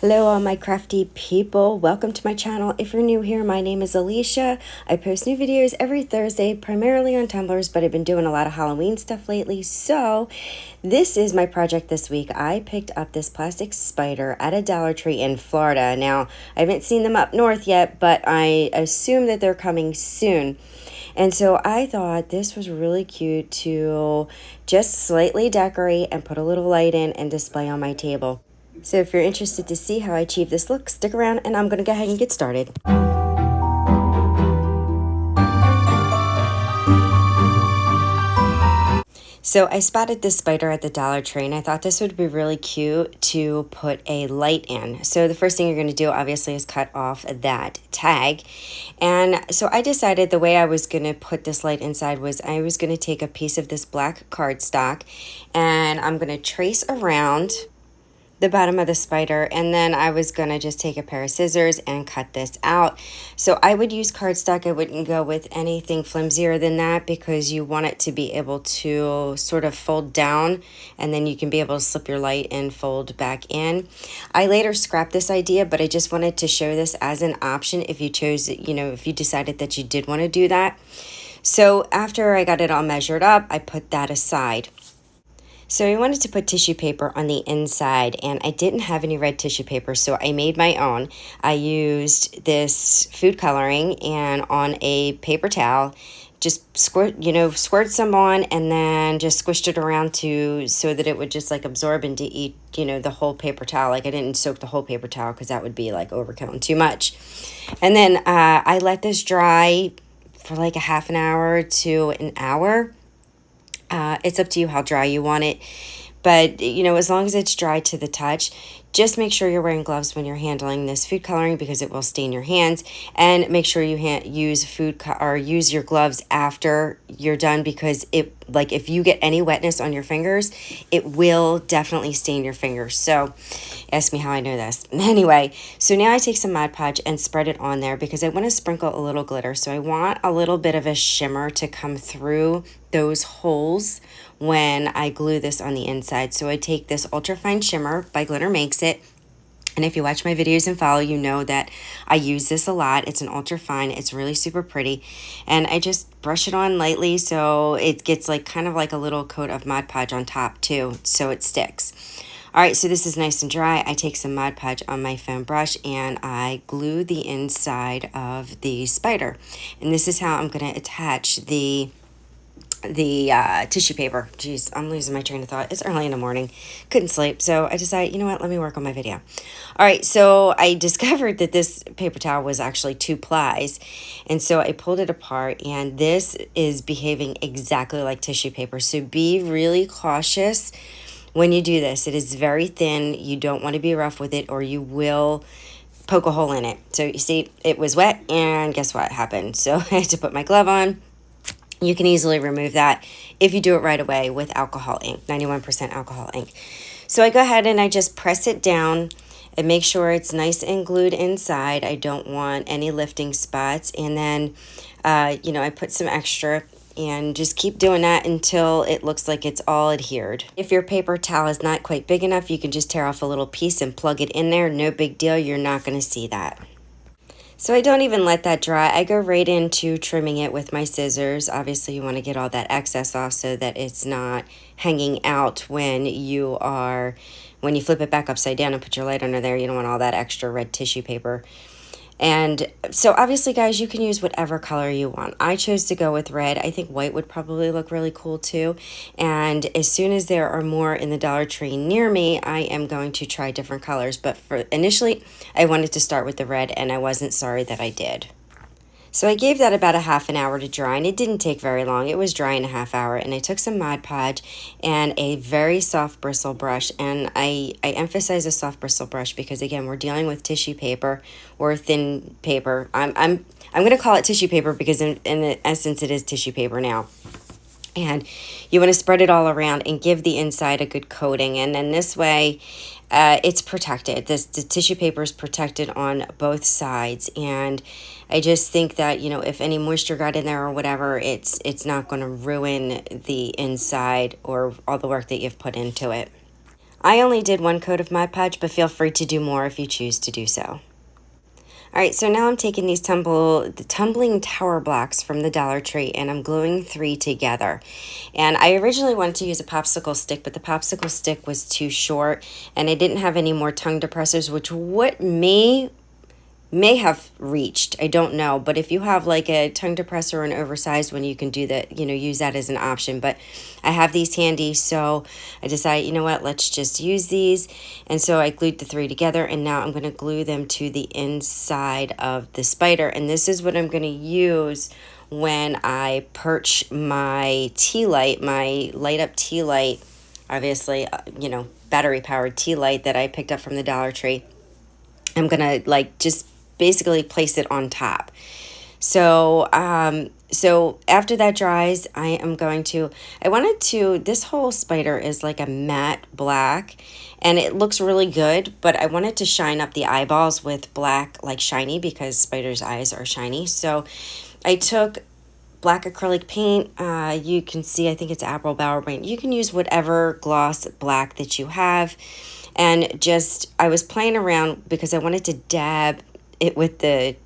Hello all my crafty people, welcome to my channel. If you're new here, my name is Alicia. I post new videos every Thursday, primarily on Tumblrs, but I've been doing a lot of Halloween stuff lately. So this is my project this week. I picked up this plastic spider at a Dollar Tree in Florida. Now, I haven't seen them up north yet, but I assume that they're coming soon. And so I thought this was really cute to just slightly decorate and put a little light in and display on my table. So if you're interested to see how I achieve this look, stick around and I'm going to go ahead and get started. So I spotted this spider at the Dollar Tree and I thought this would be really cute to put a light in. So the first thing you're going to do obviously is cut off that tag. And so I decided the way I was going to put this light inside was I was going to take a piece of this black cardstock and I'm going to trace around the bottom of the spider, and then I was gonna just take a pair of scissors and cut this out. So I would use cardstock. I wouldn't go with anything flimsier than that because you want it to be able to sort of fold down and then you can be able to slip your light and fold back in. I later scrapped this idea, but I just wanted to show this as an option if you chose, if you decided that you did want to do that. So after I got it all measured up, I put that aside. So I wanted to put tissue paper on the inside and I didn't have any red tissue paper, so I made my own. I used this food coloring and on a paper towel, just squirt some on and then just squished it around so that it would just like absorb into each, the whole paper towel. Like I didn't soak the whole paper towel because that would be like overkill and too much. And then I let this dry for like a half an hour to an hour. It's up to you how dry you want it. But, as long as it's dry to the touch, just make sure you're wearing gloves when you're handling this food coloring because it will stain your hands. And make sure you use your gloves after you're done because if you get any wetness on your fingers, it will definitely stain your fingers. So ask me how I know this. Anyway, so now I take some Mod Podge and spread it on there because I want to sprinkle a little glitter. So I want a little bit of a shimmer to come through those holes when I glue this on the inside. So I take this ultra fine shimmer by Glitter Makes It. And if you watch my videos and follow, you know that I use this a lot. It's an ultra fine. It's really super pretty. And I just brush it on lightly so it gets kind of like a little coat of Mod Podge on top too, so it sticks. All right, so this is nice and dry. I take some Mod Podge on my foam brush and I glue the inside of the spider. And this is how I'm going to attach the tissue paper. Jeez, I'm losing my train of thought. It's early in the morning. Couldn't sleep. So I decided, you know what, let me work on my video. All right, so I discovered that this paper towel was actually 2 plies. And so I pulled it apart and this is behaving exactly like tissue paper. So be really cautious when you do this. It is very thin. You don't want to be rough with it or you will poke a hole in it. So you see, it was wet and guess what happened? So I had to put my glove on. You can easily remove that if you do it right away with alcohol ink, 91% alcohol ink. So I go ahead and I just press it down and make sure it's nice and glued inside. I don't want any lifting spots. And then, I put some extra and just keep doing that until it looks like it's all adhered. If your paper towel is not quite big enough, you can just tear off a little piece and plug it in there. No big deal. You're not going to see that. So I don't even let that dry. I go right into trimming it with my scissors. Obviously, you want to get all that excess off so that it's not hanging out when you flip it back upside down and put your light under there. You don't want all that extra red tissue paper. And so obviously, guys, you can use whatever color you want. I chose to go with red. I think white would probably look really cool too. And as soon as there are more in the Dollar Tree near me, I am going to try different colors. But initially, I wanted to start with the red, and I wasn't sorry that I did. So I gave that about a half an hour to dry, and it didn't take very long. It was dry in a half hour, and I took some Mod Podge and a very soft bristle brush, and I emphasize a soft bristle brush because, again, we're dealing with tissue paper or thin paper. I'm going to call it tissue paper because in essence it is tissue paper now. And you want to spread it all around and give the inside a good coating, and then this way it's protected. The tissue paper is protected on both sides, and I just think that, if any moisture got in there or whatever, it's not going to ruin the inside or all the work that you've put into it. I only did 1 coat of Mod Podge, but feel free to do more if you choose to do so. All right, so now I'm taking these the tumbling tower blocks from the Dollar Tree, and I'm gluing 3 together. And I originally wanted to use a popsicle stick, but the popsicle stick was too short, and I didn't have any more tongue depressors, which what may have reached. I don't know, but if you have like a tongue depressor or an oversized one, you can do that, use that as an option. But I have these handy, so I decided, you know what, let's just use these. And so I glued the 3 together, and now I'm going to glue them to the inside of the spider. And this is what I'm going to use when I perch my tea light, my light up tea light, obviously, battery powered tea light that I picked up from the Dollar Tree. I'm gonna just basically place it on top. So so after that dries, I wanted to, this whole spider is like a matte black, and it looks really good, but I wanted to shine up the eyeballs with black, like shiny, because spiders' eyes are shiny. So I took black acrylic paint. You can see, I think it's April Bower paint. You can use whatever gloss black that you have. And I was playing around because I wanted to dab it with the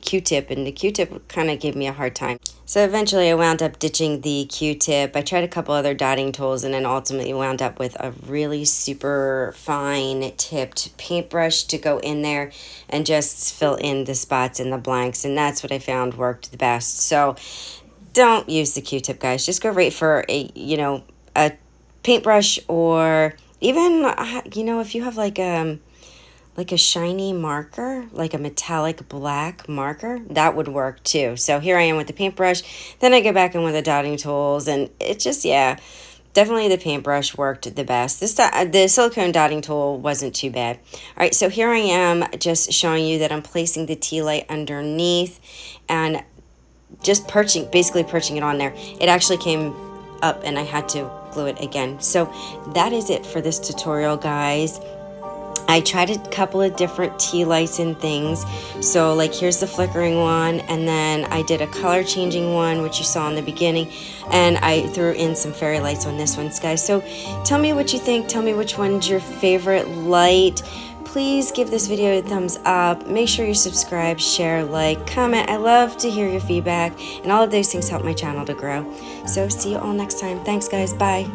Q-tip, and the Q-tip kind of gave me a hard time. So eventually I wound up ditching the Q-tip. I tried a couple other dotting tools, and then ultimately wound up with a really super fine tipped paintbrush to go in there and just fill in the spots and the blanks. And that's what I found worked the best. So don't use the Q-tip, guys. Just go right for a paintbrush, or even, if you have like a shiny marker, like a metallic black marker, that would work too. So here I am with the paintbrush. Then I go back in with the dotting tools, and it just, definitely the paintbrush worked the best. The silicone dotting tool wasn't too bad. All right, so here I am just showing you that I'm placing the tea light underneath and just basically perching it on there. It actually came up and I had to glue it again. So that is it for this tutorial, guys. I tried a couple of different tea lights and things. So like here's the flickering one, and then I did a color changing one, which you saw in the beginning, and I threw in some fairy lights on this one, guys. So tell me what you think. Tell me which one's your favorite light. Please give this video a thumbs up. Make sure you subscribe, share, like, comment. I love to hear your feedback, and all of those things help my channel to grow. So see you all next time. Thanks, guys. Bye.